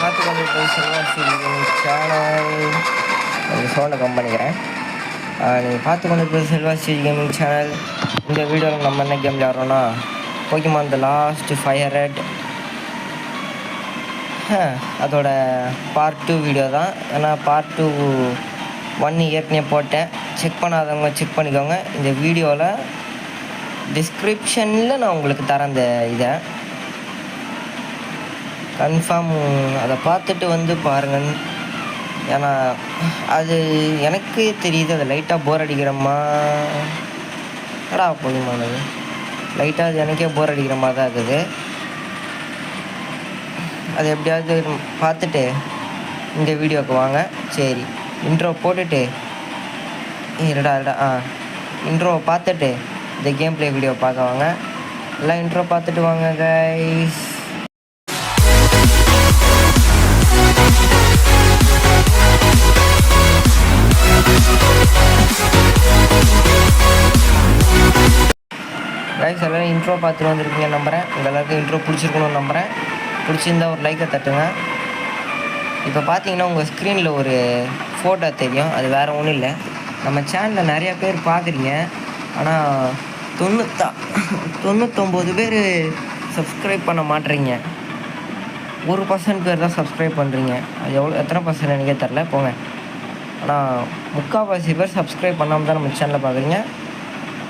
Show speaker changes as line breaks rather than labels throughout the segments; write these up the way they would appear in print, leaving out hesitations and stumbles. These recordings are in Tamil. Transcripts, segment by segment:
பார்த்து கொண்டிருக்கிற செல்வாசி சேனல் கொஞ்சம் சவுண்டை கம்மி பண்ணிக்கிறேன். நீங்கள் பார்த்து கொண்டிருக்கிற செல்வாசி கேமிங் சேனல். இந்த வீடியோவில் நம்ம என்ன கேம் விளையாடுறோன்னா போக்கிமான் தி லாஸ்ட் 500 அதோட பார்ட் 2 வீடியோ தான். ஏன்னா பார்ட் 2 1 ஏற்கனவே போட்டேன். செக் பண்ணாதவங்க செக் பண்ணிக்கோங்க. இந்த வீடியோவில் டிஸ்கிரிப்ஷனில் நான் உங்களுக்கு தரேன் அந்த இதை கன்ஃபார்ம் அதை பார்த்துட்டு வந்து பாருங்கள். ஏன்னா அது எனக்கே தெரியுது அது லைட்டாக போர் அடிக்கிறமா போகுமானது லைட்டாக அது எனக்கே போர் அடிக்கிற மாதிரி தான் இருக்குது. அது எப்படியாவது பார்த்துட்டு இந்த வீடியோவுக்கு வாங்க. சரி, இன்ட்ரோ போட்டுட்டு இன்ட்ரோவை பார்த்துட்டு இந்த கேம் ப்ளே வீடியோ பார்க்க வாங்க. எல்லாம் இன்ட்ரோ பார்த்துட்டு வாங்க கைஸ். கைஸ் எல்லோரும் இன்ட்ரோ பார்த்துட்டு வந்துருக்கீங்க நம்புகிறேன். உங்கள் எல்லாருக்கும் இன்ட்ரோ பிடிச்சிருக்கணும்னு நம்புகிறேன். பிடிச்சிருந்தா ஒரு லைக்கை தட்டுங்க. இப்போ பார்த்தீங்கன்னா உங்கள் ஸ்க்ரீனில் ஒரு ஃபோட்டோ தெரியும். அது வேறு ஒன்றும் இல்லை. நம்ம சேனலில் நிறையா பேர் பார்க்குறீங்க. ஆனால் 99 பேர் சப்ஸ்கிரைப் பண்ண மாட்டேறீங்க. 1% பேர் தான் சப்ஸ்கிரைப் பண்ணுறீங்க. அது எத்தனை பர்சன்ட் எனக்கே தெரில போங்க. ஆனால் 3/4 பேர் சப்ஸ்கிரைப் பண்ணாமல் தான் நம்ம சேனலை பார்க்குறீங்க.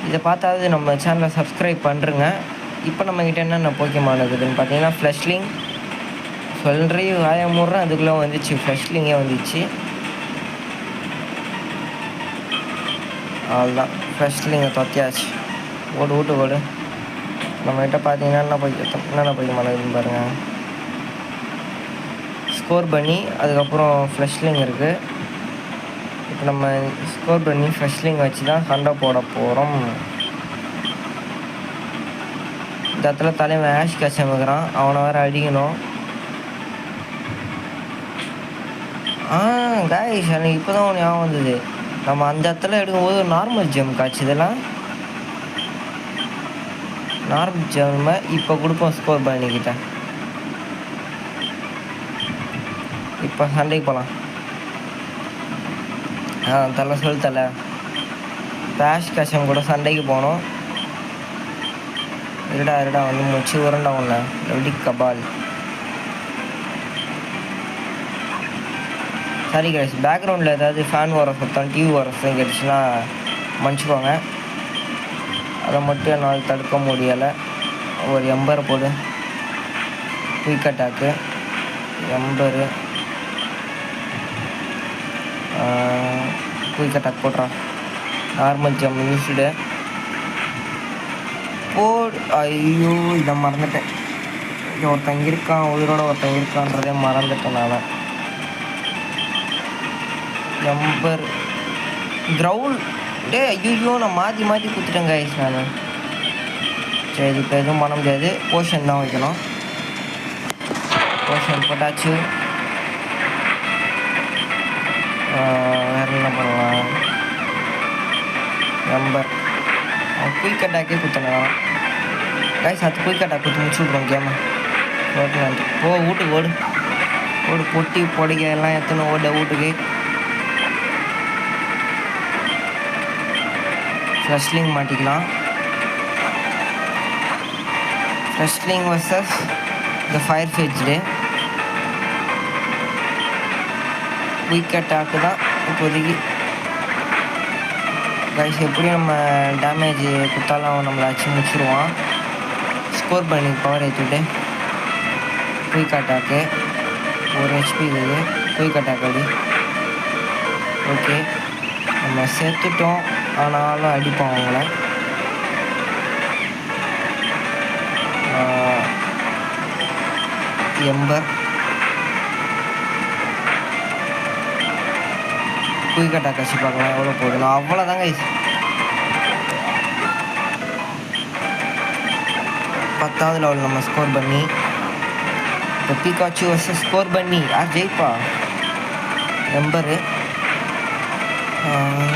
இதை பார்த்தாவது நம்ம சேனலை சப்ஸ்கிரைப் பண்ணுறங்க. இப்போ நம்மக்கிட்ட என்னென்ன போக்கிமான் இருக்குதுன்னு பார்த்தீங்கன்னா ஃப்ளஷ்லிங் சொல்கிறேன் வாயமுறேன் அதுக்குள்ளே வந்துச்சு. ஃப்ளஷ்லிங்கே வந்துச்சு. அவ்வளோதான், ஃப்ளஷ்லிங்கை தொத்தியாச்சு. ஓடு. நம்மகிட்ட பார்த்தீங்கன்னா என்னென்ன போக்கிமான் இருக்குதுன்னு பாருங்கள். ஸ்கோர் பண்ணி அதுக்கப்புறம் ஃப்ளஷ்லிங் இருக்குது. இப்போ நம்ம ஸ்கோர் பண்ணி ஃப்ரெஷ்லிங் வச்சு தான் சண்டை போட போகிறோம். இந்த இடத்துல தலைவன் ஆஷ் கச்சமுக்கிறான். அவனை வேறு அடிக்கணும். காய்ஸ் எனக்கு இப்போ தான் ஒன்று ஞாபகம் வந்தது. நம்ம அந்த இடத்துல எடுக்கும்போது நார்மல் ஜெம் காய்ச்சி இதெல்லாம் நார்மல் ஜெம்மை இப்போ கொடுப்போம் ஸ்கோர் பண்ணிக்கிட்ட. இப்போ சண்டைக்கு போகலாம். தலை பேஷ் கஷம் கூட சண்டைக்கு போனோம். இருடா வந்து முச்சு உரண்டா ஒன்று எப்படி கபால். சரி கைஸ், பேக்ரவுண்டில் ஏதாவது ஃபேன் வர சத்தம் டிவி வர சத்தம் கேட்டுச்சுன்னா மன்னிச்சுக்கோங்க. அதை மட்டும் என்னால் தடுக்க முடியலை. ஒரு எம்பரை போடு. குயிக் அட்டாக்கு எம்பரு குயிக் அட்டாக் போடுறான். நார்மல் ஜம் யூஸ்டு போடு. ஐயோ இதை மறந்துட்டேன். ஒருத்தன் இருக்கான், உயிரோட ஒருத்தன் இருக்கான்றதே மறந்துட்டேன் நான். எம்பர் கிரவுல் ஐயோ நான் மாற்றி கொடுத்துட்டேன் கைஸ் நான். சரி இப்போ எதுவும் பண்ண முடியாது. போஷன் தான் வைக்கணும். போஷன் போட்டாச்சு. வேறு என்ன பண்ணலாம். நம்பர் குயிக் அட்டாக்கே குத்தணும் கைஸ். அது குயிக் அட்டாக் குத்து முடிச்சு விட்ருவோம் கேமை. வீட்டுக்கு ஓடு பொட்டி பொடிக்க எல்லாம் எத்தனை வீட்டுக்கு. ஃப்ளஷ்லிங் மாட்டிக்கலாம். ஃப்ளஷ்லிங் வர்சஸ் இந்த ஃபயர் ஃபேஜ்டு குயிக் அட்டாக்கு தான் இப்போதைக்கு கைஸ். எப்படியும் நம்ம டேமேஜ் கொடுத்தாலும் அவன் நம்மளை அச்சு முடிச்சுடுவான். ஸ்கோர் பண்ணி பவர் ஏற்றிவிட்டு குயிக் அட்டாக்கு 1 HP இருக்குது. குயிக் அட்டாக் அடி. ஓகே நம்ம சேர்த்துட்டோம். ஆனாலும் அடிப்போம் அவங்கள. எம்பர் குயிக் அட்டாக் வச்சு பார்க்கலாம் எவ்வளோ போகுதுண்ணா. அவ்வளோதாங்க 10வது லெவல் நம்ம ஸ்கோர் பண்ணி இப்போ பிகாச்சு வர்சஸ் ஸ்கோர் பண்ணி யார் ஜெயிப்பா. எம்பரு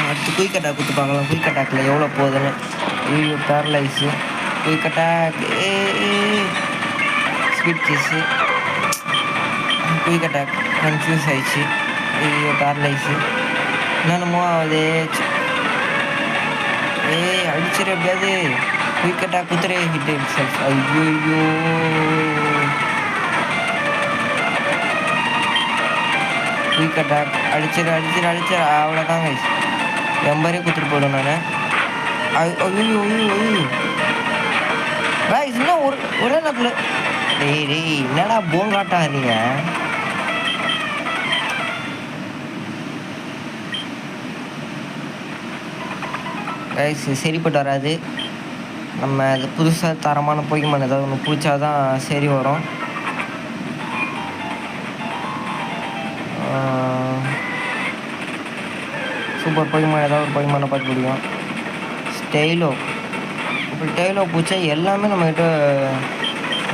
அடுத்து குயிக் அட்டாக் கொடுத்து பார்க்கலாம். குயிக் அட்டாக்கில் எவ்வளோ போகுதுன்னு. ஐயோ பேரலைஸு. குயிக் அட்டாக் ஸ்பீட் கிஸ்ஸு குயிக் அட்டாக் கன்ஃபியூஸ் ஆயிடுச்சு. ஐயோ பேரலைஸு என்னென்னமோ ஆகுது. ஏய் அடிச்சிரு எப்படியாவது. குயிக் அட்டாக் குத்துரு ஹிட் இட் செல்ஃப். ஐயோ குயிக் அட்டாக் அடிச்சிரு அவ்வளோதான் கைஸ். எம்பரே குத்துட்டு போயிடும் நான். ஐயோ கைஸ் இன்னும் ஒரே நேரத்தில். டேய் என்னடா போங்காட்டா இருந்தீங்க. கைஸ் சரிப்பட்டு வராது. நம்ம அது புதுசாக தரமான பொய்மான் ஏதாவது ஒன்று பிடிச்சாதான் சரி வரும். சூப்பர் பொய்மான் ஏதாவது ஒரு பொய்மானை பார்த்து முடியும். ஸ்டைலோ இப்போ டெய்லோ பிடிச்சா எல்லாமே நம்மக்கிட்ட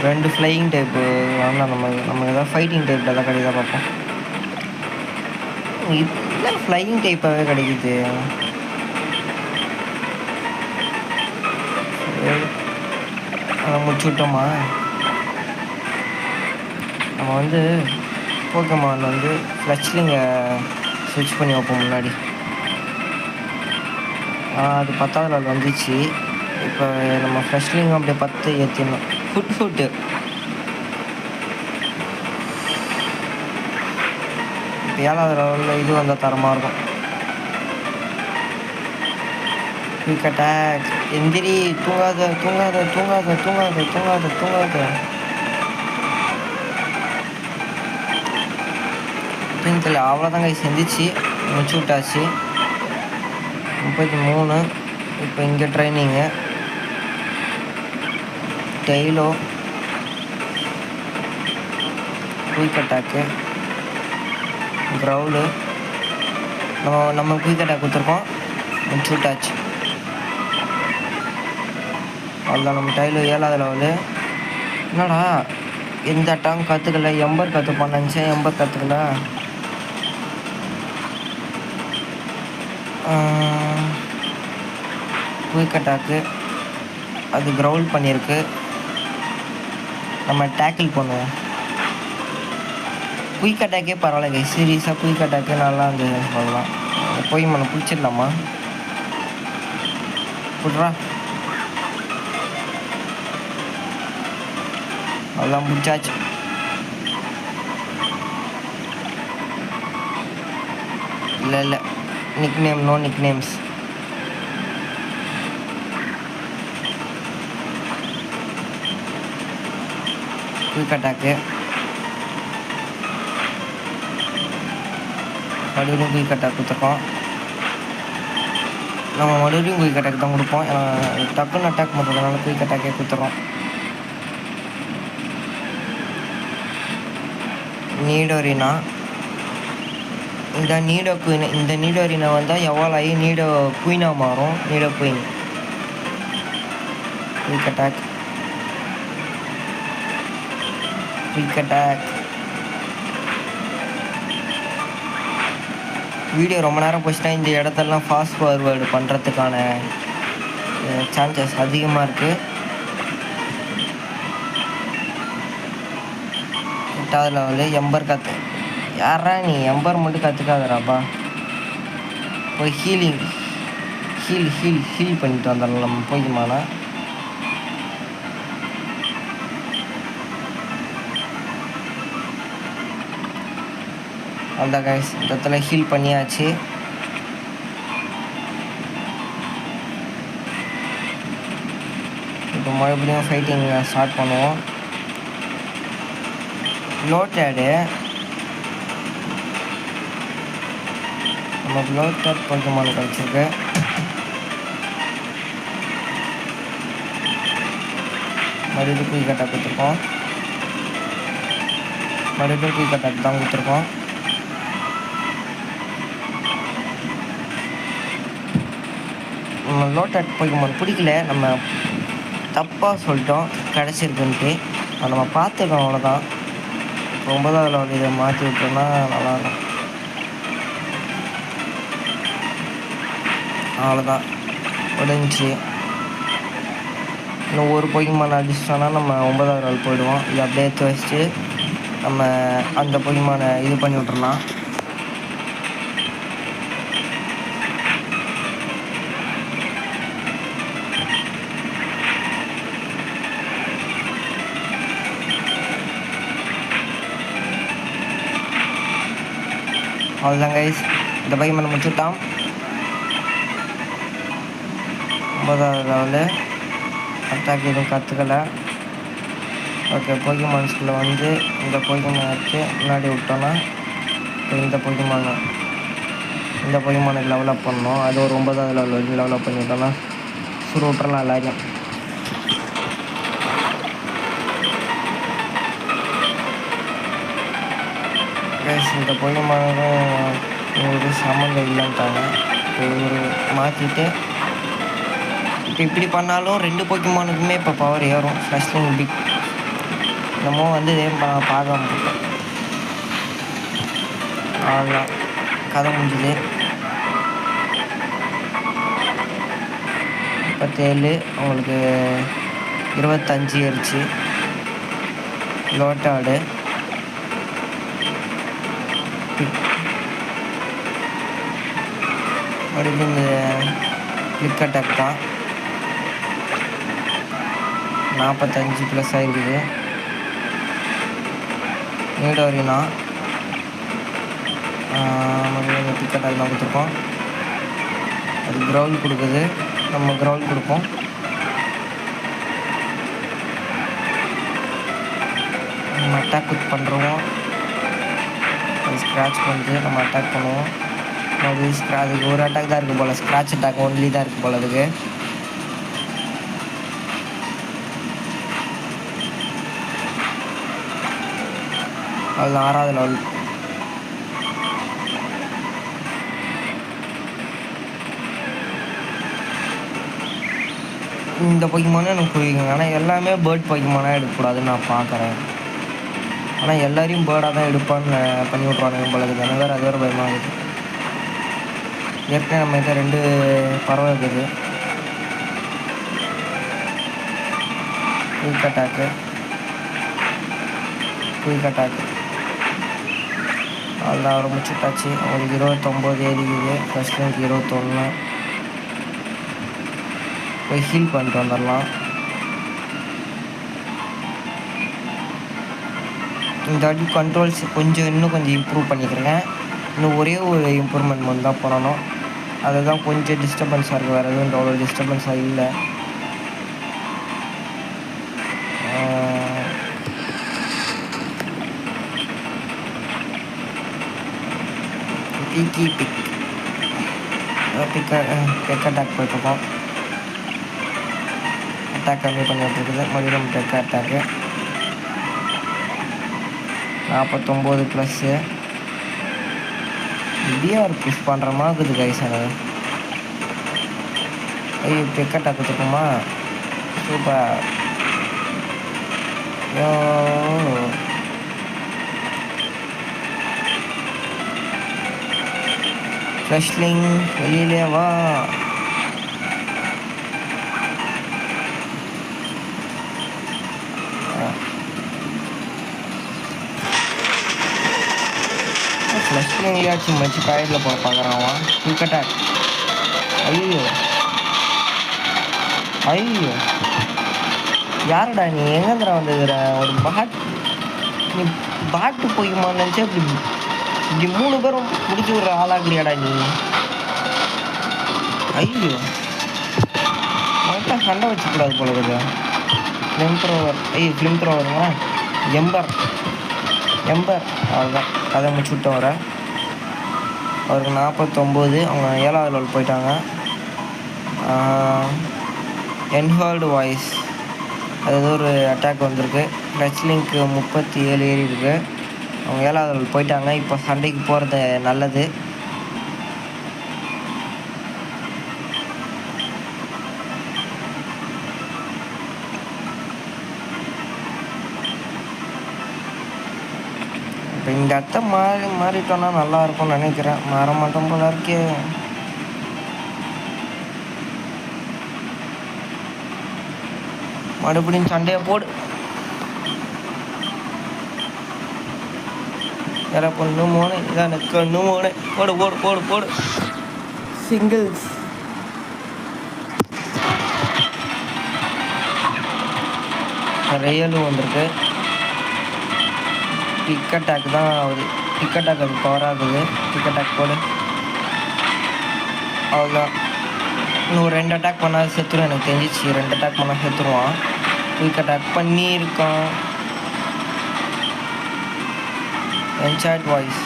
2 ஃப்ளையிங் டைப்பு ஆனால் நம்ம ஏதாவது ஃபைட்டிங் டைப்பில் எதாவது கிடைக்குதா பார்ப்போம். இல்லை ஃப்ளையிங் டைப்பாகவே கிடைக்குது. அதை முடிச்சு விட்டோமா. நம்ம வந்து போக்கமான் வந்து ஃப்ளஷ்லிங்கை ஸ்விட்ச் பண்ணி வைப்போம் முன்னாடி. அது 10வது லெவல் வந்துச்சு. இப்போ நம்ம ஃப்ரெஷ்லிங் அப்படியே 10 ஏற்றிடணும். ஃபுட்டு இப்போ 7வது லெவலில் இது வந்தால் தரமாக இருக்கும். குயிக் அட்டாக் எந்திரி. தூங்காத தெரியல. அவ்வளோதாங்க செஞ்சிச்சு. முடிச்சு விட்டாச்சு. 33. இப்போ இங்கே ட்ரைனிங்கு. டெய்லோ குயிக் அட்டாக்கு க்ரௌலு நம்ம குயிக் அட்டாக் கொடுத்துருக்கோம். முடிச்சு விட்டாச்சு. அவ்வளோதான் நம்ம டெய்லோ 7வது லெவலு. என்னடா எந்த அட்டாக்கும் கற்றுக்கல. எம்பர் கற்றுப்பான்னு நினச்சேன். எம்பர் கற்றுக்கல. குயிக் அட்டாக்கு அது க்ரௌல் பண்ணியிருக்கு. நம்ம டேக்கிள் பண்ணுவோம். குயிக் அட்டாக்கே பரவாயில்ல. சீரியஸாக குயிக் அட்டாக்கே நல்லா இருந்தது சொல்லலாம். போய் மன பிடிச்சிடலாமா. விட்றா. அதெல்லாம் முடிச்சாச்சு. இல்லை நோ நிக் நேம்ஸ். குயிக் அட்டாக்கு மறுபடியும் குயிக் அட்டாக் கொடுத்துருக்கோம். நம்ம மறுபடியும் குயிக் அட்டாக் தான் கொடுப்போம். டக்குன்னு அட்டாக் பண்ணுறதுனால குயிக் அட்டாக்கே கொடுத்துறோம். நீடோரினா இந்த நீடோ குயின். இந்த நீடோரினா வந்தால் எவ்வளோ ஆகி நீடோ குயினாக மாறும். நீடோ குயின் குயிக் அட்டாக் வீடியோ ரொம்ப நேரம் போச்சுன்னா இந்த இடத்தெல்லாம் ஃபாஸ்ட் ஃபார்வேர்டு பண்ணுறதுக்கான சான்சஸ் அதிகமாக இருக்குது. 8வது லெவலு எம்பர் யாரா நீ எம்பர் மட்டும் கற்றுக்காதராப்பா. போய் ஹீல் பண்ணிட்டு வந்துடலாம் நம்ம போய்க்குமானா. அந்த கைஸ் இந்த இடத்துல ஹீல் பண்ணியாச்சு. இப்போ மறுபடியும் ஃபைட்டிங் ஸ்டார்ட் பண்ணுவோம். லோட்டேடு நமக்கு லோட்டட் போக்கமான் கிடச்சிருக்கு. மறுபடியும் குயிக் அட்டாக் கொடுத்துருக்கோம். மறுபடியும் குயிக் அட்டாக் தான் கொடுத்துருக்கோம். நம்ம லோட்டட் போக்கமான் பிடிக்கல. நம்ம தப்பாக சொல்லிட்டோம் கிடச்சிருக்குன்ட்டு. அதை நம்ம பார்த்துக்கோம். அவ்வளோதான். 9வது லெவல் இதை மாற்றி விட்டோம்னா நல்லாயிருக்கும். அவ்வளோதான் உடஞ்சி. இன்னும் ஒரு போக்கிமான் அடிச்சிட்டோன்னா நம்ம 9வது லெவல் போயிடுவோம். இது அப்படியே எடுத்து வச்சுட்டு நம்ம அந்த பொக்கிமான இது பண்ணி விட்றலாம். அவ்வளோதான் கைஸ், இந்த பொக்கிமான முடிச்சுட்டான். 9வது லெவலு. அட்டாக் எதுவும் கற்றுக்கலை. ஓகே, பொக்கிமான்ஸ்குள்ளே வந்து இந்த பொக்கிமான் வச்சு முன்னாடி விட்டோன்னா இந்த பொக்கிமானுக்கு லெவலப் பண்ணணும். அது ஒரு 9வது லெவல் வரைக்கும் டெவலப் பண்ணி விட்டோன்னா சுரு விட்றலாம் எல்லாரையும். இந்த பொக்கிமானுக்கும் உங்களுக்கு சம்மந்தம் இல்லைன்ட்டாங்க. ஒரு மாற்றிட்டு இப்போ இப்படி பண்ணாலும் 2 பொக்கிமானுக்குமே இப்போ பவர் ஏறும். ஸ்லஷ்லிங் பிக் என்னமோ வந்து பார்க்க முடியும். அவ்வளோதான், கதை முடிஞ்சுது. 37 உங்களுக்கு 25 ஏறிச்சு. லோட்டாடு அடுத்து இந்த கிளிக் அட்டாக் தான் 45 ப்ளஸ் ஆகிருக்குது. நீடோரினா கிளிக் அட்டாக் தான் கொடுத்துருக்கோம். அது கிரவுல் கொடுக்குது, நம்ம கிரவுல் கொடுப்போம். நம்ம அட்டாக் பண்ணுறோம். அது ஸ்க்ராட்ச் பண்ணுது, நம்ம அட்டாக் பண்ணுவோம். அதுக்கு ஒரு அட்டாக் தான் இருக்குது போல், ஸ்க்ராட்ச் அட்டாக் ஒன்லி தான் இருக்குது போல். அதுக்கு அது 6வது லெவல். இந்த பொக்கிமானே எனக்கு பிடிக்குங்க. ஆனால் எல்லாமே பேர்ட் பொக்கிமானாக எடுக்கக்கூடாதுன்னு நான் பார்க்குறேன். ஆனால் எல்லாரையும் பேர்டாக தான் எடுப்பான்னு பண்ணி விட்ருவானுங்க போல இருக்குது. எனக்கு வேறு அது வேறு பயமாகுது. ஏற்கனவே நம்ம கிட்ட 2 பறவை இருக்குது. குயிக் அட்டாக்கு அதில் அவரை முடிச்சுட்டாச்சு. அவங்களுக்கு 29 ஏறிக்குது. First rank 21. போய் ஹீல் பண்ணிட்டு வந்துடலாம். இந்த வாட்டி கண்ட்ரோல்ஸ் இன்னும் கொஞ்சம் இம்ப்ரூவ் பண்ணிக்கிறேன். இன்னும் ஒரே ஒரு இம்ப்ரூவ்மெண்ட் மட்டும் தான் பண்ணணும். அதுதான் கொஞ்சம் டிஸ்டர்பன்ஸாக இருக்குது. வேறு எதுவும் அவ்வளோ டிஸ்டர்பன்ஸாக இல்லை. பிக் அட்டாக் போயிட்டுருக்கோம். அட்டாக் கம்மி பண்ணிட்டு இருக்குது. மறுபடியும் big attack 49 plus. PR push பண்ணுற மாதிரி இருக்குது கைஸ். எனக்கு ஐயோ பிக் அட்டாக் கொடுத்துருக்கோமா, சூப்பர். ஃப்ளஷ்லிங் வெளியிலே வா. ஃப்ளஷ்லிங்லையாச்சும் வச்சு காயிலில் போட பார்க்குறான். Quick attack. ஐயோ யாருடா நீ? எங்கேந்திரா வந்துக்கிற? ஒரு நீ பாட்டு போய்க்குமான்னு நினச்சா இப்படி 3 பேரும் பிடிச்சி விட்ற ஆளாக்குறியாடா நீ? ஐயோ மட்டும் சண்டை வச்சுக்கூடாது போல இருக்குது. ஃப்ளிம் த்ரோவருங்க. எம்பர் அவ்வளோதான், கதை முடிச்சுட்டு வர. அவருக்கு 49. அவங்க 7வது லெவல் போயிட்டாங்க. என்ஹர்டு வாய்ஸ் அது ஏதோ ஒரு அட்டாக் வந்திருக்கு. ஃப்ளஷ்லிங்க்கு 37 ஏறி இருக்குது. அவங்க 7வது லெவல் போயிட்டாங்க. இப்போ சண்டைக்கு போகிறது நல்லது. இப்போ இந்த இடத்த மாறிட்டோன்னா நல்லாயிருக்கும்னு நினைக்கிறேன். மாற மாட்டோம் போல இருக்கே. மறுபடியும் சண்டையை போடு. வேற பொண்ணு மோனே இதான் கண்ணு மோனே போடு போடு போடு போடு சிங்கிள்ஸ். ரியலும் வந்திருக்கு. பிக் அட்டாக் தான் ஆகுது. பிக் அட்டாக் அது பவர் ஆகுது. பிக் அட்டாக் போடு. அவ்வளோதான். இன்னும் 2 அட்டாக் பண்ணால் செத்துரும் எனக்கு தெரிஞ்சிச்சு. 2 அட்டாக் பண்ணால் செத்துருவான். குயிக் அட்டாக் பண்ணியிருக்கான். என்சாய்ட் வாய்ஸ்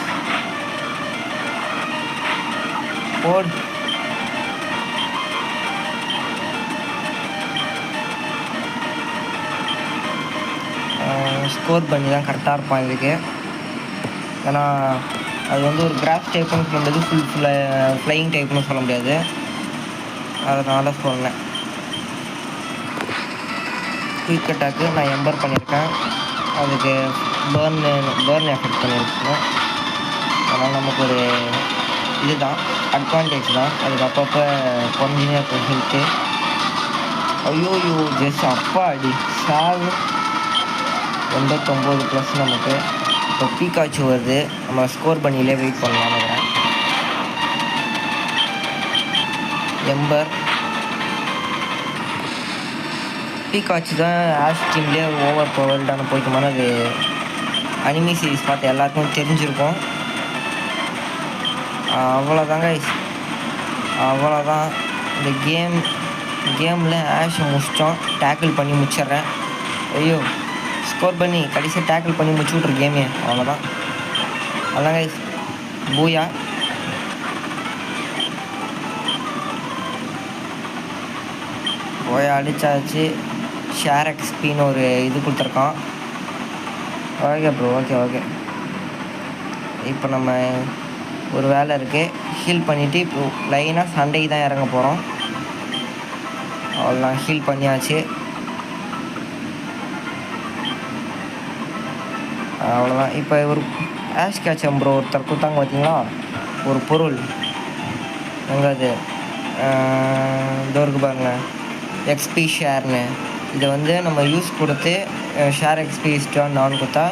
போடு. ஸ்கோர் பண்ணி தான் கரெக்டாக இருப்பான் இதுக்கு. ஏன்னா அது வந்து ஒரு கிராஃப் டைப்புன்னு சொல்ல முடியாது, ஃப்ளையிங் டைப்னு சொல்ல முடியாது. அதனால் சொன்னேன். குயிக் அட்டாக்கு நான் எம்பர் பண்ணியிருக்கேன். அதுக்கு பேர்ன் எஃபெக்ட் பண்ணியிருக்கேன். அதனால் நமக்கு ஒரு இதுதான் அட்வான்டேஜ் தான். அதுக்கு அப்பப்போ குறைஞ்சினே இருக்கும் ஹெல்த்து. ஐயோயோ ஜஸ்ட் அப்பா அடி சாவு. 89+ நமக்கு. இப்போ பீகாச்சு வருது. நம்ம ஸ்கோர் பண்ணியிலே வெயிட் பண்ணலான்னு இருக்கிறேன். எம்பர் பீகாச்சு தான் ஆஷ் டீம்லேயே ஓவர் பவர்டான போய்க்குமான அது அனிமி சீரிஸ் பார்த்து எல்லாருக்கும் தெரிஞ்சிருக்கும். அவ்வளோதாங்க. அவ்வளோதான். இந்த கேமில் ஆஷை முடிச்சிட்டோம். டேக்கிள் பண்ணி முடிச்சிட்றேன். ஐயோ ஸ்கோர் பண்ணி கடைசியாக டேக்கிள் பண்ணி முடிச்சு விட்ரு கேமே. அவ்வளோதான். அதாங்க பூயா. போய் அடித்தாச்சு. ஷேர் எக்ஸ்பின்னு ஒரு இது கொடுத்துருக்கான். Okay bro, okay okay. இப்போ நம்ம ஒரு வேலை இருக்குது. ஹீல் பண்ணிவிட்டு இப்போ லைனாக சண்டைக்கு தான் இறங்க போகிறோம். அவ்வளோதான். ஹீல் பண்ணியாச்சு. அவ்வளோதான். இப்போ ஒரு ஆஷ் கேட்சம் ப்ரோ ஒருத்தர் கொடுத்தாங்க பார்த்தீங்களா ஒரு பொருள். எங்கே அது இதோருக்கு பாருங்கள், எக்ஸ்பி ஷேர்னு. இதை வந்து நம்ம யூஸ் கொடுத்து ஷேர் எக்ஸ்பி இஸ்டான்னு நான் கொடுத்தா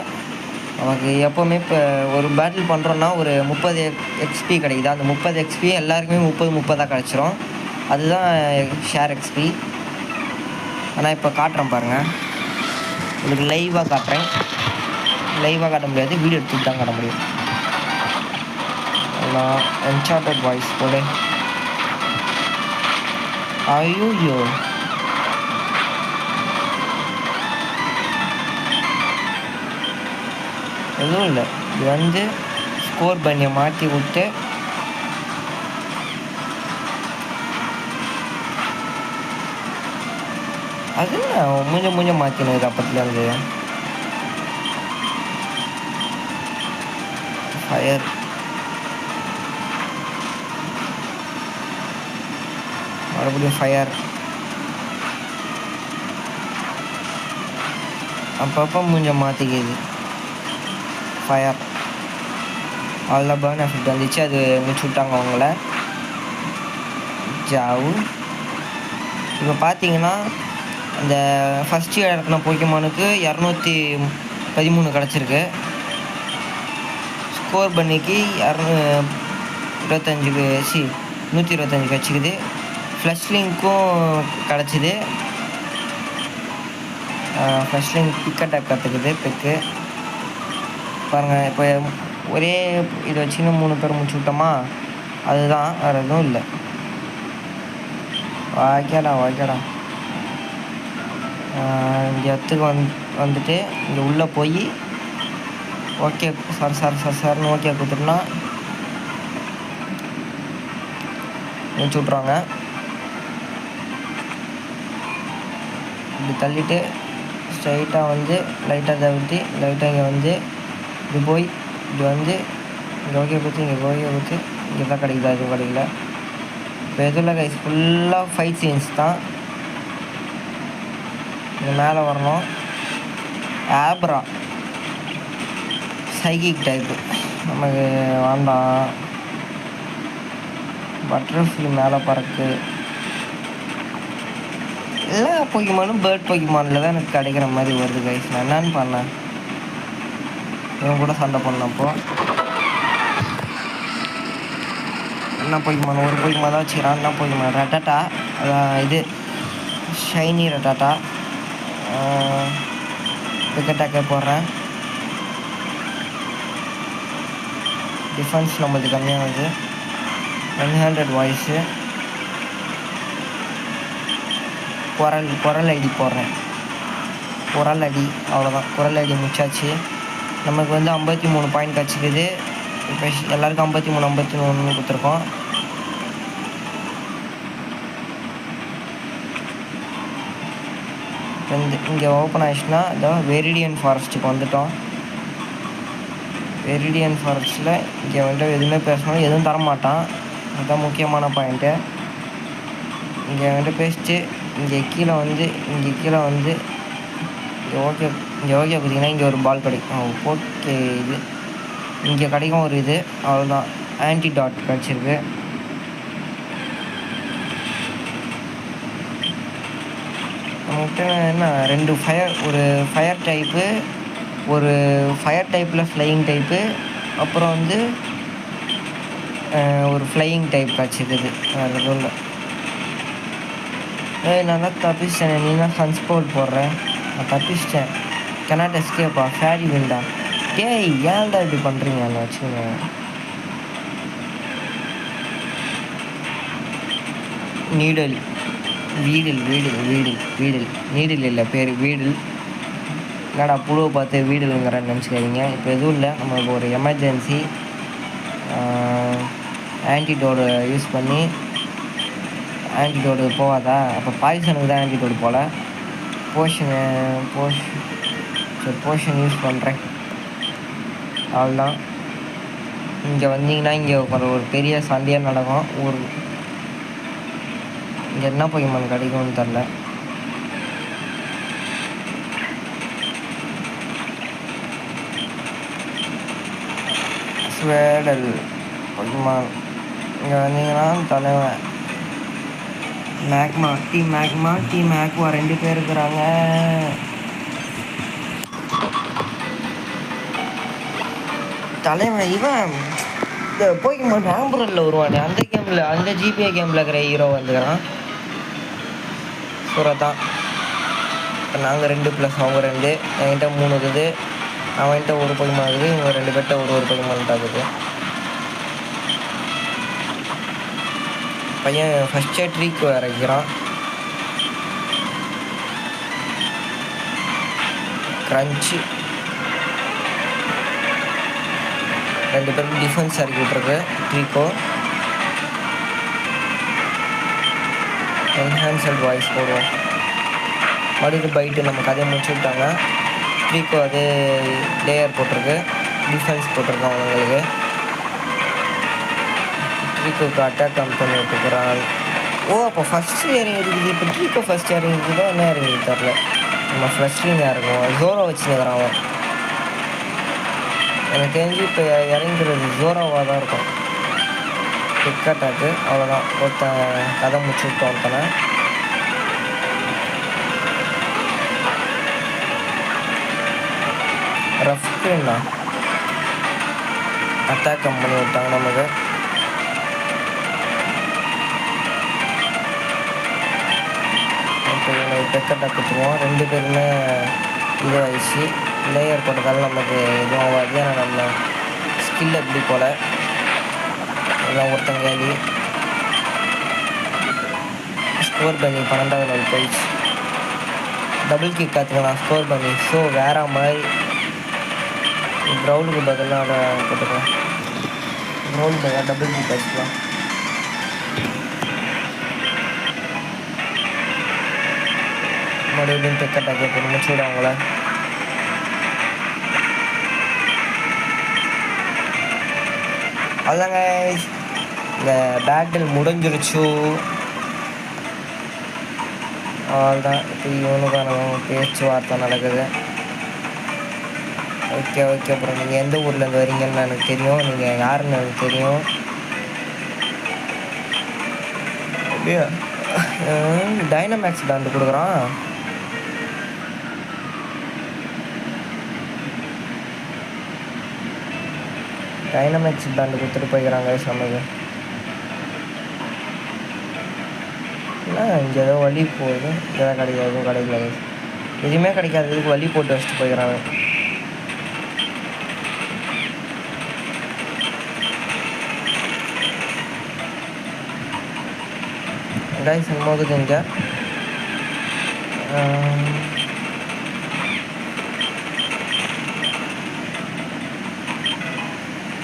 நமக்கு எப்போவுமே இப்போ ஒரு பேட்டில் பண்ணுறோன்னா ஒரு 30 எக்ஸ்பி கிடைக்குது. அந்த 30 எக்ஸ்பி எல்லாருக்குமே 30 கிடச்சிரும். அதுதான் ஷேர் எக்ஸ்பி. ஆனால் இப்போ காட்டுறேன் பாருங்கள், உங்களுக்கு லைவாக காட்டுறேன். லைவாக காட்ட முடியாது, வீடியோ எடுத்துட்டு தான் காட்ட முடியும். எல்லாம் என்சார்ட்டட் வாய்ஸ் போடு. ஐயோ எதுவும் இல்லை. இது வந்து ஸ்கோர் பண்ணியை மாற்றி விட்டு அது மூஞ்ச மாற்றினது அப்பத்துலேருந்து. ஃபயர் மறுபடியும் ஃபயர். அப்பப்போ மூஞ்ச மாற்றிக்கிது ஃபயர். அதில் பேர்ன் எஃபெக்ட் வந்துச்சு. அது முடிச்சு விட்டாங்க அவங்கள. ஜாவு. இப்போ பார்த்தீங்கன்னா அந்த ஃபஸ்ட்டு இறக்குன போக்கிமானுக்கு 213 கிடச்சிருக்கு. ஸ்கோர் பண்ணிக்கு 125 கிடச்சிக்குது. ஃப்ளஷ்லிங்க்கும் கிடச்சிது. ஃப்ளஷ்லிங் பிக் அட்டாக் கற்றுக்குது. பிக்கு பாருங்கள். இப்போ ஒரே இதை வச்சுன்னு 3 பேர் முடிச்சு விட்டோமா, அதுதான், வேறு எதுவும் இல்லை. வாய்க்காடா இந்த இடத்துக்கு வந்துட்டு இங்கே உள்ளே போய் ஓகே சார்னு ஓகே கொடுத்துட்டோம்னா முடிச்சு விட்ருவாங்க. இப்படி தள்ளிட்டு ஸ்ட்ரைட்டாக வந்து லைட்டாக தவிர்த்து லைட்டாக இங்கே வந்து இது போய் இது வந்து இங்கே ஓகே கொடுத்து இங்கே ஓகே கொடுத்து இங்கே தான் கிடைக்குதா, எதுவும் கிடைக்கல. இப்போ எதுவும் இல்லை கைஸ், ஃபுல்லாக ஃபைட் சீன்ஸ் தான். இங்கே மேலே வரணும். ஆப்ரா சைக்கிக் டைப்பு நமக்கு வேண்டாம். பட்டர்ஃப்ளை மேலே பறக்கு. எல்லா போக்கிமானும் பேர்ட் போக்கிமானில் தான் எனக்கு கிடைக்கிற மாதிரி வருது கைஸ். நான் என்னன்னு பண்ணேன், இவன் கூட சண்டை பண்ணப்போ என்ன போய்க்குமான் ஒரு போய்க்குமா தான் வச்சுக்கிறான். என்ன போய்க்குமான் ரட்டாட்டா, இது ஷைனி ரட்டாட்டா. விக்கெட்டாக்கே போடுறேன். டிஃபென்ஸ் நம்மளுக்கு கம்மியாகுது. 100 வாய்ஸு. குரல் ஐடி போடுறேன். குரல் அடி, அவ்வளோதான். குரல் ஐடி முடிச்சாச்சு. நமக்கு வந்து 53 பாயிண்ட் கிடச்சிக்குது. இப்போ எல்லாருக்கும் 53 53 கொடுத்துருக்கோம். இங்கே ஓப்பன் ஆயிடுச்சுன்னா இதோ வெரிடியன் ஃபாரஸ்ட்டுக்கு வந்துட்டோம். வெரிடியன் ஃபாரஸ்ட்டில் இங்கே வந்துட்டு எதுவுமே பேசணும், எதுவும் தரமாட்டான். அதுதான் முக்கியமான பாயிண்ட்டு. இங்கே வந்துட்டு பேசிட்டு இங்கே கீழே வந்து ஓகே பார்த்தீங்கன்னா இங்கே ஒரு பால் கிடைக்கும். ஓகே, இது இங்கே கிடைக்கும் ஒரு இது, அவ்வளோதான். ஆன்டிடாட் கிடச்சிருக்கு. நம்மகிட்ட என்ன 2 ஒரு ஃபயர் டைப்பு, ஒரு ஃபயர் டைப்பில் ஃப்ளையிங் டைப்பு, அப்புறம் வந்து ஒரு ஃப்ளையிங் டைப் கிடச்சிருக்குது. வேறு எதுவும் இல்லை. நான் தான் தப்பிச்சிட்டேன். நீ தான் சன்ஸ்போர்ட் போடுறேன். நான் தப்பிச்சிட்டேன். Cannot எஸ்கேப்பா, fairy விண்டா. டேய், ஏன்டா இப்படி பண்ணுறீங்க? அதை வச்சுக்கோங்க. நீடல் நீடில் இல்லை, பேர் வீடில். என்னடா புழுவை பார்த்து வீடுங்கிறேன்னு நினச்சிக்காதீங்க. இப்போ எதுவும் இல்லை, நம்மளுக்கு ஒரு எமர்ஜென்சி ஆன்டிடோடு யூஸ் பண்ணி. ஆன்டிடோடு போகாதா? அப்போ பாய்சனுக்கு தான் ஆன்டிடோடு போல். போஷன் யூஸ் பண்ணுறேன். அவ்வளோதான். இங்கே வந்தீங்கன்னா இங்கே ஒரு பெரிய சண்டையாக நடக்கும். இங்கே என்ன போய்மன் கிடைக்கும்னு தெரில. ஸ்வேடல் போய்மான் இங்கே வந்தீங்கன்னா தலைவன் டீம் மேக்மா 2 பேர் இருக்கிறாங்க. தலைவன் இவன் இந்த போய்க்குமான் ஆம்பூரில் வருவானே, அந்த ஜிபிஏ கேமில் இருக்கிற ஹீரோ வந்துக்கிறான். சூரத்தான். இப்போ நாங்கள் 2 + அவங்க 2, என்கிட்ட 3 இருக்குது. அவன்கிட்ட ஒரு போய்க்குமான் இருக்குது. இவங்க 2 பேர்கிட்ட ஒரு போய்க்குமான் இருக்குது. பையன் ஃபஸ்ட்டே ட்ரீக்கு இறக்கிறான். க்ரன்ச்சு 2 பேருக்கு டிஃபென்ஸ் இறக்கி விட்ருக்கு. ட்ரீக்கோ என்ஹான்சல் வாய்ஸ் போடுவோம். மறுபடியும் பைட்டு நம்ம கதையை முடிச்சு விட்டாங்க. ட்ரீக்கோ அது லேயர் போட்டிருக்கு, டிஃபென்ஸ் போட்டிருக்கோம் அவங்களுக்கு. ட்ரீக்கோக்கு அட்டாக் பண்ணி விட்டுக்கிறான். அப்போ ஃபஸ்ட்டு இறங்கி இருக்குது. இப்போ ட்ரீக்கோ ஃபஸ்ட் இறங்கி இருக்குதோ என்ன இறங்கி தரல. நம்ம ஃபஸ்ட்லிங்க இருக்கும். ஜோரோ வச்சுருக்கிறான் அவன். எனக்கு தெரிஞ்சு இப்போ இறங்கிறது ஜோரோவாக தான் இருக்கும். பிக் அட்டாக்கு, அவ்வளோதான். ஒருத்தன் கதை முடிச்சு விட்டோம். ஒருத்தனை ரஃப்னா அட்டாக் பண்ணி விட்டாங்க நமக்கு. பிக் அட்டாக் கொடுத்துருவோம். 2 பேருமே இதுவாகிடுச்சு. லேயர் போட்டதால் நமக்கு எதுவும் ஆகாது. ஏன்னா நம்ம ஸ்கில் எப்படி போல் எல்லாம் ஒருத்தங்க கேள்வி ஸ்கோர் பண்ணி 12வது லெவல் போயிடுச்சு. டபுள் கிக் கற்றுக்கலாம் ஸ்கோர் பண்ணி. ஸோ வேறு மாதிரி க்ரௌண்டுக்கு பதிலாக அதை போட்டுக்கலாம். க்ரௌண்டுக்கு பதிலாக டபுள் கிக் வச்சுக்கலாம். மறுபடியும் பிக் அட்டாக் போட்டு முடிச்சு விடுவாங்களே. அதாங்க இந்த பேட்டில் முடிஞ்சிருச்சு. அவ்வளோதான். இப்போ இவனுக்கான பேச்சுவார்த்தை நடக்குது. ஓகே அப்புறம் நீங்கள் எந்த ஊர்லேருந்து வரீங்கன்னு எனக்கு தெரியும். நீங்கள் யாருன்னு எனக்கு தெரியும். அப்படியா டைனமேக்ஸ் பேண்டு கொடுக்குறான். டைனமேக்ஸ் பேண்டு கொடுத்துட்டு போய்க்கிறாங்க. சமையல் இங்கே ஏதோ வழி போகுது. இங்கே தான் கிடைக்காது, எதுவும் கிடைக்கல. எதுவுமே கிடைக்காததுக்கு வழி போட்டு வச்சுட்டு போயிடறாங்க. கைஸ் போகுது இங்கே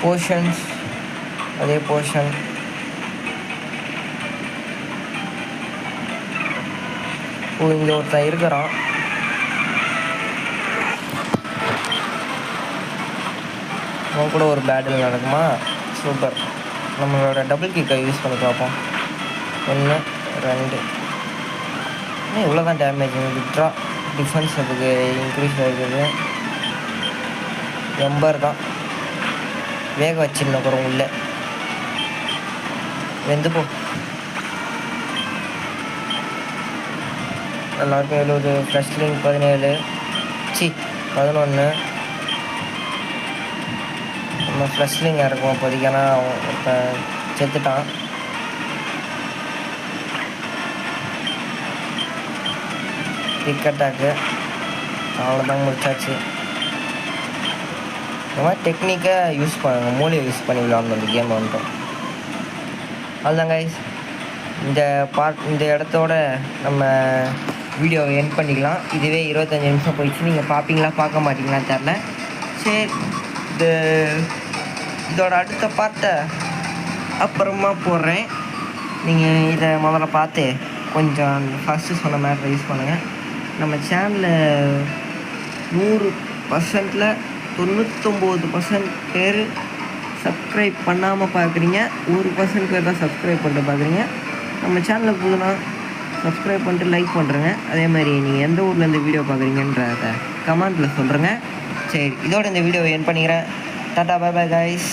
போர்ஷன்ஸ், அதே போர்ஷன். ஓ, இங்கே ஒருத்தன் இருக்கிறான். அவன் கூட ஒரு பேட்டில் நடக்குமா? சூப்பர். நம்மளோட டபுள் கிக்கை யூஸ் பண்ணி பார்ப்போம். 1 2. இவ்வளோ தான் டேமேஜ். விட்ரா டிஃபென்ஸ் அதுக்கு இன்க்ரீஸ் ஆகிருக்குது. எம்பர் தான் வேக வச்சிருந்த குறம் உள்ள வெந்து போ. எல்லாருக்கும் 70. ஃப்ரெஷ்லிங் 17. 11. நம்ம ஃப்ரெஷ்லிங் இறக்குவோம் இப்போதைக்கு. ஏன்னா ஒருத்தன் செத்துட்டான். கிக் அட்டாக்கு அவ்வளோதாங்க, முடிச்சாச்சு. இந்த மாதிரி டெக்னிக்கை யூஸ் பண்ணுங்க, மூளையை யூஸ் பண்ணி விளாடணும் இந்த கேமை வந்துட்டோம். அதுதான் கைஸ், இந்த இடத்தோட நம்ம வீடியோவை எண்ட் பண்ணிக்கலாம். இதுவே 25 நிமிஷம் போயிடுச்சு. நீங்கள் பார்ப்பீங்களா பார்க்க மாட்டீங்களான்னு தெரில. சரி, இதோட அடுத்த பார்ட்டை அப்புறமா போடுறேன். நீங்கள் இதை முதல்ல பார்த்து கொஞ்சம் ஃபஸ்ட்டு சொன்ன மாதிரி யூஸ் பண்ணுங்கள். நம்ம சேனலில் 100%ல் 99% பேர் சப்ஸ்கிரைப் பண்ணாமல் பார்க்குறீங்க. 1% பேர் தான் சப்ஸ்கிரைப் பண்ணிட்டு பார்க்குறீங்க. நம்ம சேனலுக்கு புதுனா சப்ஸ்கிரைப் பண்ணிட்டு லைக் பண்ணுறேங்க. அதே மாதிரி நீங்கள் எந்த ஊரில் இந்த வீடியோ பார்க்குறீங்கன்றத கமெண்ட்டில் சொல்கிறேங்க. சரி, இதோட இந்த வீடியோவை எண்ட் பண்ணிக்கிறேன். Tata, bye bye guys.